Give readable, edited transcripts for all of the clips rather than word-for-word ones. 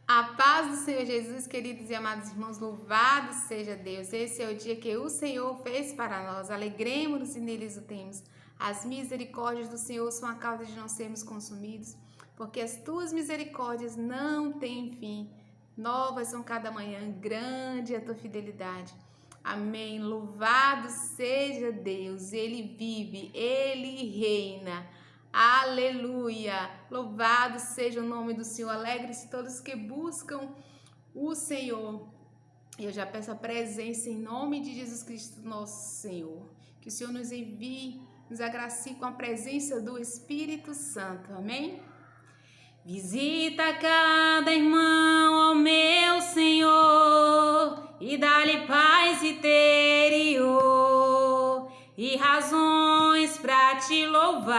A paz do Senhor Jesus, queridos e amados irmãos, louvado seja Deus. Esse é o dia que o Senhor fez para nós. Alegremos-nos e neles o temos. As misericórdias do Senhor são a causa de não sermos consumidos, porque as tuas misericórdias não têm fim. Novas são cada manhã, grande é a tua fidelidade. Amém. Louvado seja Deus. Ele vive, ele reina. Aleluia! Louvado seja o nome do Senhor. Alegre-se todos que buscam o Senhor. Eu já peço a presença em nome de Jesus Cristo, nosso Senhor. Que o Senhor nos envie, nos agracie com a presença do Espírito Santo. Amém? Visita cada irmão, ó meu Senhor, e dá-lhe paz interior e razões para te louvar.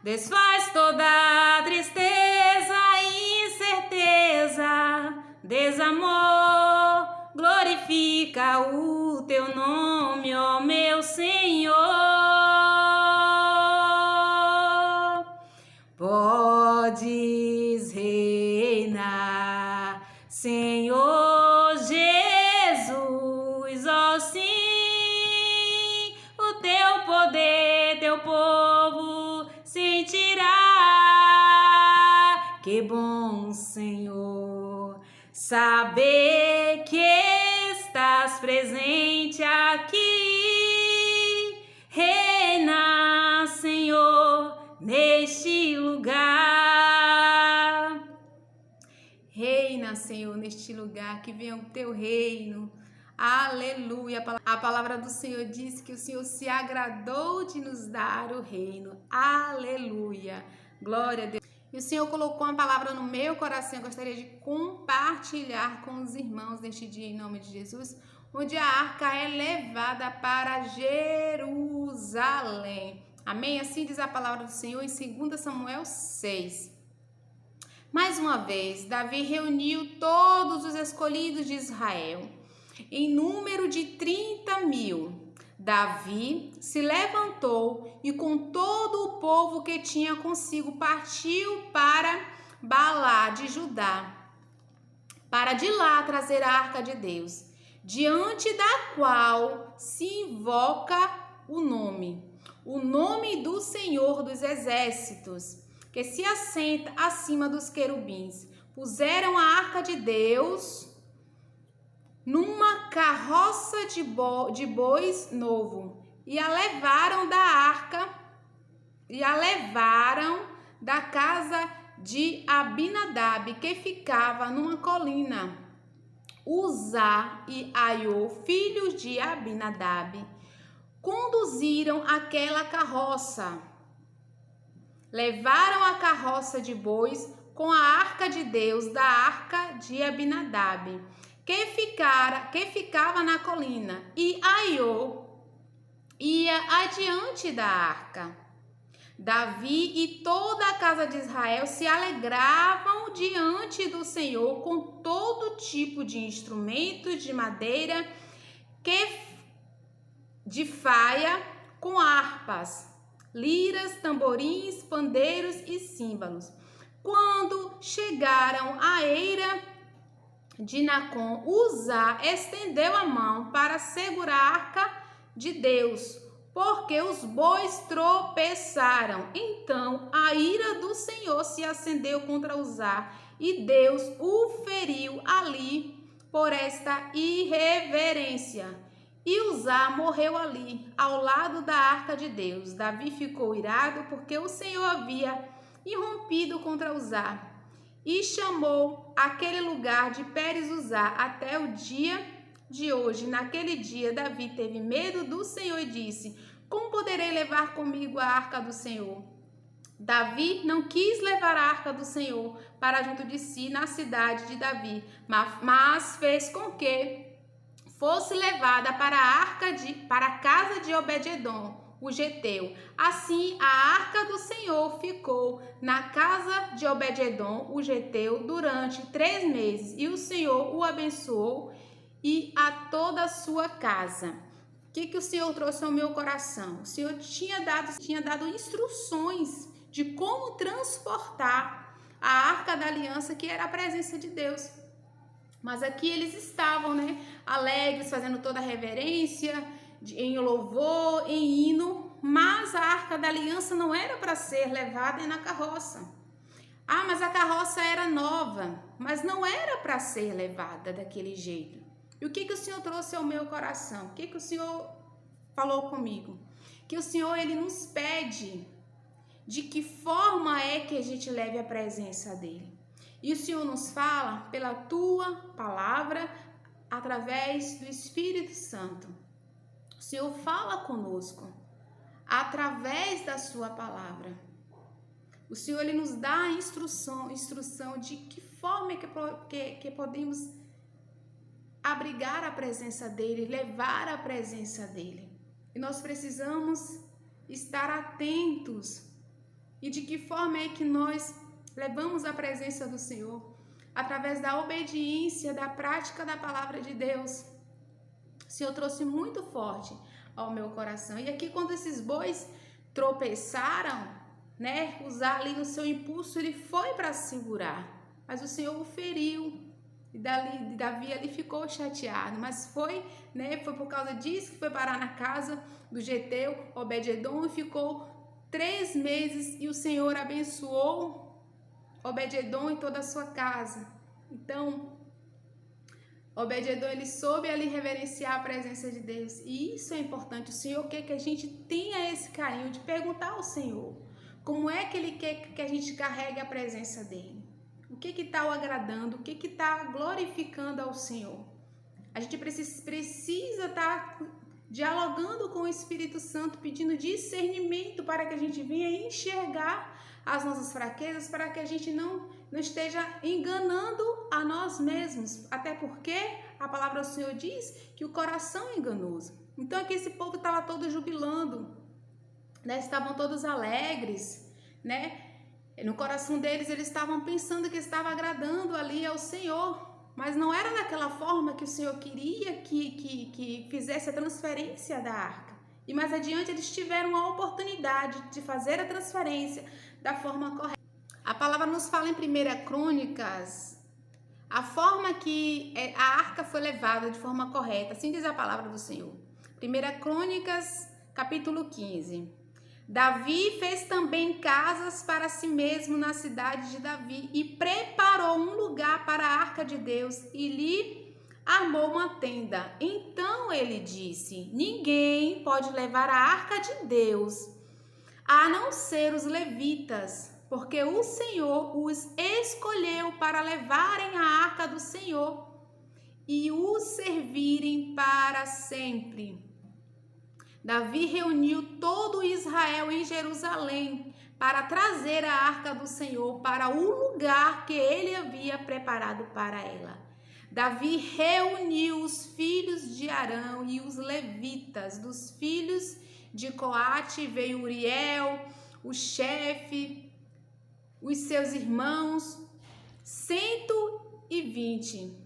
Desfaz toda tristeza e incerteza, desamor, glorifica o teu nome, ó meu Senhor. Podes reinar, Senhor Jesus, ó sim, o teu poder, teu povo sentirá. Que bom, Senhor, saber que estás presente aqui. Reina, Senhor, neste lugar. Reina, Senhor, neste lugar, que venha o teu reino. Aleluia. A palavra do Senhor diz que o Senhor se agradou de nos dar o reino. Aleluia. Glória a Deus. E o Senhor colocou uma palavra no meu coração. Eu gostaria de compartilhar com os irmãos neste dia, em nome de Jesus, onde a arca é levada para Jerusalém. Amém? Assim diz a palavra do Senhor em 2 Samuel 6. Mais uma vez, Davi reuniu todos os escolhidos de Israel, em número de 30.000. Davi se levantou e com todo o povo que tinha consigo partiu para Baalá de Judá, para de lá trazer a arca de Deus, diante da qual se invoca o nome do Senhor dos Exércitos, que se assenta acima dos querubins. Puseram a arca de Deus numa carroça de bois novo e a levaram da casa de Abinadab, que ficava numa colina. Uzá e Aiô, filhos de Abinadab, conduziram aquela carroça. Levaram a carroça de bois com a arca de Deus da arca de Abinadab, que ficava na colina, e Aiô ia adiante da arca. Davi e toda a casa de Israel se alegravam diante do Senhor com todo tipo de instrumentos de madeira, de faia, com harpas, liras, tamborins, pandeiros e símbolos. Quando chegaram à eira de Nacon, Uzá estendeu a mão para segurar a arca de Deus, porque os bois tropeçaram. Então a ira do Senhor se acendeu contra Uzá, e Deus o feriu ali por esta irreverência. E Uzá morreu ali, ao lado da arca de Deus. Davi ficou irado, porque o Senhor havia irrompido contra Uzá, e chamou aquele lugar de Pérez-Uzá até o dia de hoje. Naquele dia, Davi teve medo do Senhor e disse: como poderei levar comigo a arca do Senhor? Davi não quis levar a arca do Senhor para junto de si na cidade de Davi, mas fez com que fosse levada para a casa de Obed-edom, o geteu. Assim, a arca do Senhor ficou na casa de Obed-edom, o geteu, durante 3 meses, e o Senhor o abençoou e a toda a sua casa. O que o Senhor trouxe ao meu coração? O Senhor tinha dado instruções de como transportar a Arca da Aliança, que era a presença de Deus. Mas aqui eles estavam, né, alegres, fazendo toda a reverência, em louvor, em hino, mas a Arca da Aliança não era para ser levada na carroça. Ah, mas a carroça era nova, mas não era para ser levada daquele jeito. E o que o Senhor trouxe ao meu coração? O que o Senhor falou comigo? Que o Senhor, Ele nos pede de que forma é que a gente leve a presença dEle. E o Senhor nos fala pela Tua palavra, através do Espírito Santo. O Senhor fala conosco através da Sua palavra. O Senhor, Ele nos dá a instrução de que forma é que podemos abrigar a presença dEle, levar a presença dEle. E nós precisamos estar atentos. E de que forma é que nós levamos a presença do Senhor? Através da obediência, da prática da palavra de Deus. O Senhor trouxe muito forte ao meu coração. E aqui, quando esses bois tropeçaram, né, usar ali no seu impulso, ele foi para segurar, mas o Senhor o feriu. E Davi ali ficou chateado, mas foi por causa disso que foi parar na casa do geteu, Obed-edom, e ficou 3 meses, e o Senhor abençoou Obed-edom e toda a sua casa. Então, Obed-edom, ele soube ali reverenciar a presença de Deus, e isso é importante. O Senhor quer que a gente tenha esse carinho de perguntar ao Senhor como é que Ele quer que a gente carregue a presença dEle. O que está o agradando? O que está glorificando ao Senhor? A gente precisa estar dialogando com o Espírito Santo, pedindo discernimento para que a gente venha enxergar as nossas fraquezas, para que a gente não esteja enganando a nós mesmos. Até porque a palavra do Senhor diz que o coração é enganoso. Então aqui esse povo estava todo jubilando, né? Estavam todos alegres, né? No coração deles, eles estavam pensando que estava agradando ali ao Senhor, mas não era daquela forma que o Senhor queria que fizesse a transferência da arca. E mais adiante, eles tiveram a oportunidade de fazer a transferência da forma correta. A palavra nos fala em 1 Crônicas, a forma que a arca foi levada de forma correta, assim diz a palavra do Senhor. 1 Crônicas, capítulo 15. Davi fez também casas para si mesmo na cidade de Davi e preparou um lugar para a arca de Deus e lhe armou uma tenda. Então ele disse: ninguém pode levar a arca de Deus, a não ser os levitas, porque o Senhor os escolheu para levarem a arca do Senhor e os servirem para sempre. Davi reuniu todo Israel em Jerusalém para trazer a arca do Senhor para o lugar que ele havia preparado para ela. Davi reuniu os filhos de Arão e os levitas. Dos filhos de Coate veio Uriel, o chefe, os seus irmãos, 120.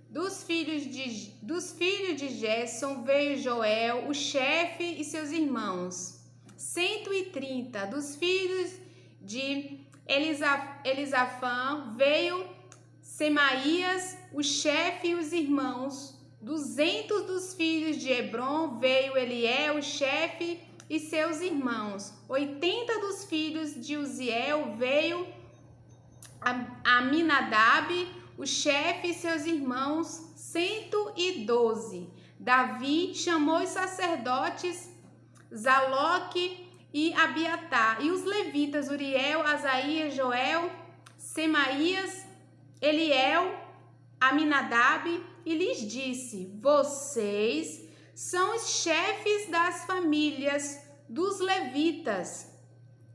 Dos filhos de Gerson veio Joel, o chefe, e seus irmãos, 130. Dos filhos de Elisafã veio Semaías, o chefe, e os irmãos. 200 dos filhos de Hebron veio Eliel, o chefe, e seus irmãos. 80 dos filhos de Uziel veio Aminadab, o chefe e seus irmãos, 112. Davi chamou os sacerdotes Zaloque e Abiatar, e os levitas Uriel, Asaías, Joel, Semaías, Eliel, Aminadab, e lhes disse: vocês são os chefes das famílias dos levitas.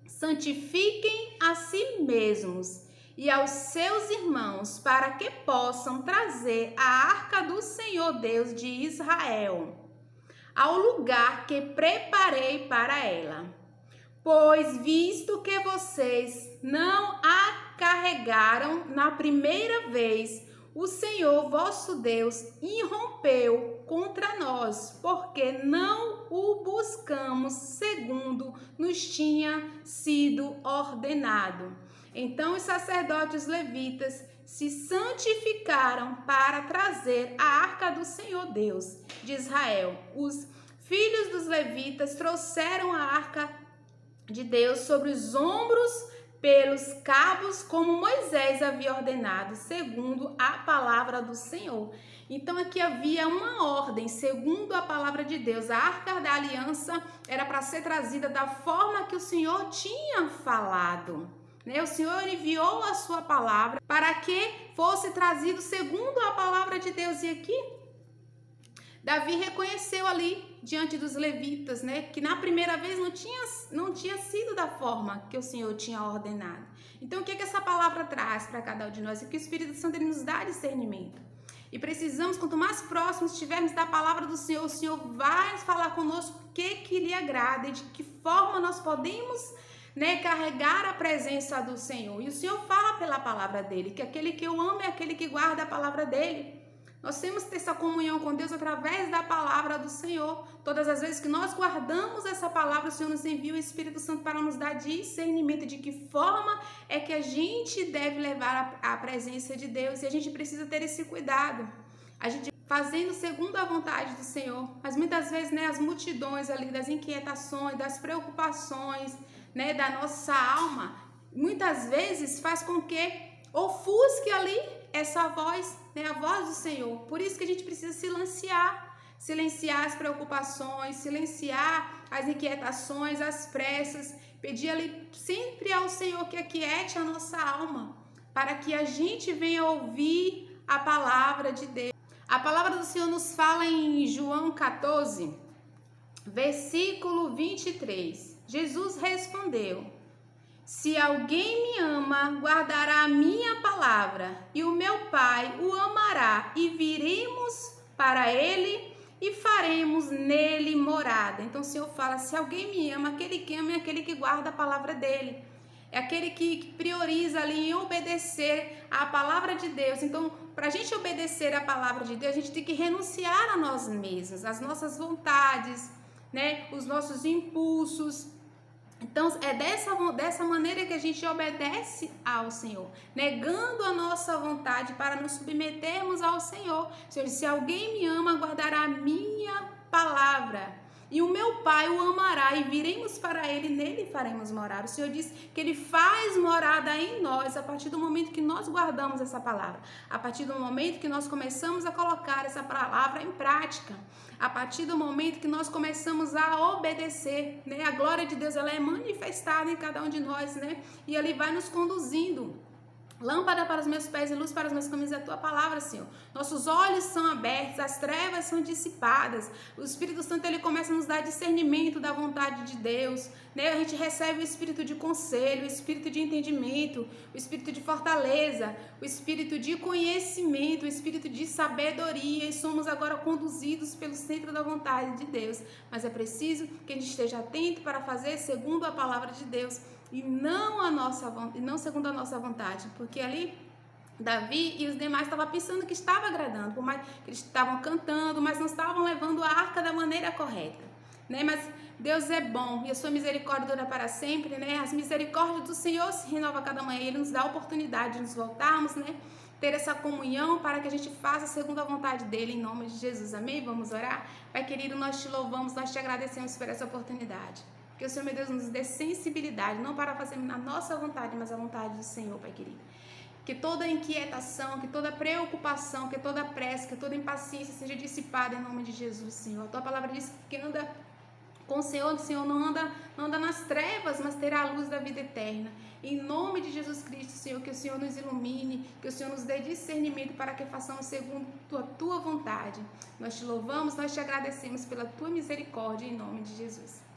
Santifiquem a si mesmos e aos seus irmãos, para que possam trazer a arca do Senhor Deus de Israel ao lugar que preparei para ela. Pois visto que vocês não a carregaram na primeira vez, o Senhor vosso Deus irrompeu contra nós, porque não o buscamos segundo nos tinha sido ordenado. Então os sacerdotes levitas se santificaram para trazer a arca do Senhor Deus de Israel. Os filhos dos levitas trouxeram a arca de Deus sobre os ombros pelos cabos, como Moisés havia ordenado, segundo a palavra do Senhor. Então aqui havia uma ordem, segundo a palavra de Deus. A arca da aliança era para ser trazida da forma que o Senhor tinha falado. O Senhor enviou a sua palavra para que fosse trazido segundo a palavra de Deus. E aqui Davi reconheceu ali diante dos levitas, que na primeira vez não tinha sido da forma que o Senhor tinha ordenado. Então o que essa palavra traz para cada um de nós? É que o Espírito Santo ele nos dá discernimento. E precisamos, quanto mais próximos estivermos da palavra do Senhor, o Senhor vai falar conosco o que lhe agrada e de que forma nós podemos carregar a presença do Senhor. E o Senhor fala pela palavra dele, que aquele que eu amo é aquele que guarda a palavra dele. Nós temos que ter essa comunhão com Deus através da palavra do Senhor. Todas as vezes que nós guardamos essa palavra, o Senhor nos envia o Espírito Santo para nos dar discernimento de que forma é que a gente deve levar a presença de Deus. E a gente precisa ter esse cuidado. A gente fazendo segundo a vontade do Senhor. Mas muitas vezes, as multidões ali, das inquietações, das preocupações, da nossa alma, muitas vezes faz com que ofusque ali essa voz, a voz do Senhor. Por isso que a gente precisa silenciar as preocupações, silenciar as inquietações, as pressas, pedir ali sempre ao Senhor que aquiete a nossa alma, para que a gente venha ouvir a palavra de Deus. A palavra do Senhor nos fala em João 14, versículo 23. Jesus respondeu: se alguém me ama, guardará a minha palavra, e o meu Pai o amará, e viremos para ele e faremos nele morada. Então o Senhor fala, se alguém me ama, aquele que ama é aquele que guarda a palavra dele. É aquele que prioriza ali em obedecer a palavra de Deus. Então, para a gente obedecer a palavra de Deus, a gente tem que renunciar a nós mesmos, as nossas vontades, os nossos impulsos. Então, é dessa maneira que a gente obedece ao Senhor, negando a nossa vontade para nos submetermos ao Senhor. O Senhor disse, se alguém me ama, guardará a minha palavra, e o meu Pai o amará, e viremos para ele, nele faremos morar. O Senhor diz que ele faz morada em nós a partir do momento que nós guardamos essa palavra, a partir do momento que nós começamos a colocar essa palavra em prática, a partir do momento que nós começamos a obedecer, A glória de Deus, ela é manifestada em cada um de nós, E ele vai nos conduzindo. Lâmpada para os meus pés e luz para os meus caminhos é a tua palavra, Senhor. Nossos olhos são abertos, as trevas são dissipadas. O Espírito Santo ele começa a nos dar discernimento da vontade de Deus. A gente recebe o espírito de conselho, o espírito de entendimento, o espírito de fortaleza, o espírito de conhecimento, o espírito de sabedoria. E somos agora conduzidos pelo centro da vontade de Deus. Mas é preciso que a gente esteja atento para fazer segundo a palavra de Deus. E não segundo a nossa vontade, porque ali Davi e os demais estavam pensando que estava agradando, por mais que eles estavam cantando, mas não estavam levando a arca da maneira correta, Mas Deus é bom e a sua misericórdia dura para sempre, As misericórdias do Senhor se renovam a cada manhã, Ele nos dá a oportunidade de nos voltarmos, Ter essa comunhão para que a gente faça segundo a vontade dEle, em nome de Jesus, amém? Vamos orar? Pai querido, nós te louvamos, nós te agradecemos por essa oportunidade. Que o Senhor, meu Deus, nos dê sensibilidade, não para fazermos na nossa vontade, mas a vontade do Senhor, Pai querido. Que toda inquietação, que toda preocupação, que toda pressa, que toda impaciência seja dissipada em nome de Jesus, Senhor. A tua palavra diz que anda com o Senhor não anda nas trevas, mas terá a luz da vida eterna. Em nome de Jesus Cristo, Senhor, que o Senhor nos ilumine, que o Senhor nos dê discernimento para que façamos segundo a tua vontade. Nós te louvamos, nós te agradecemos pela tua misericórdia, em nome de Jesus.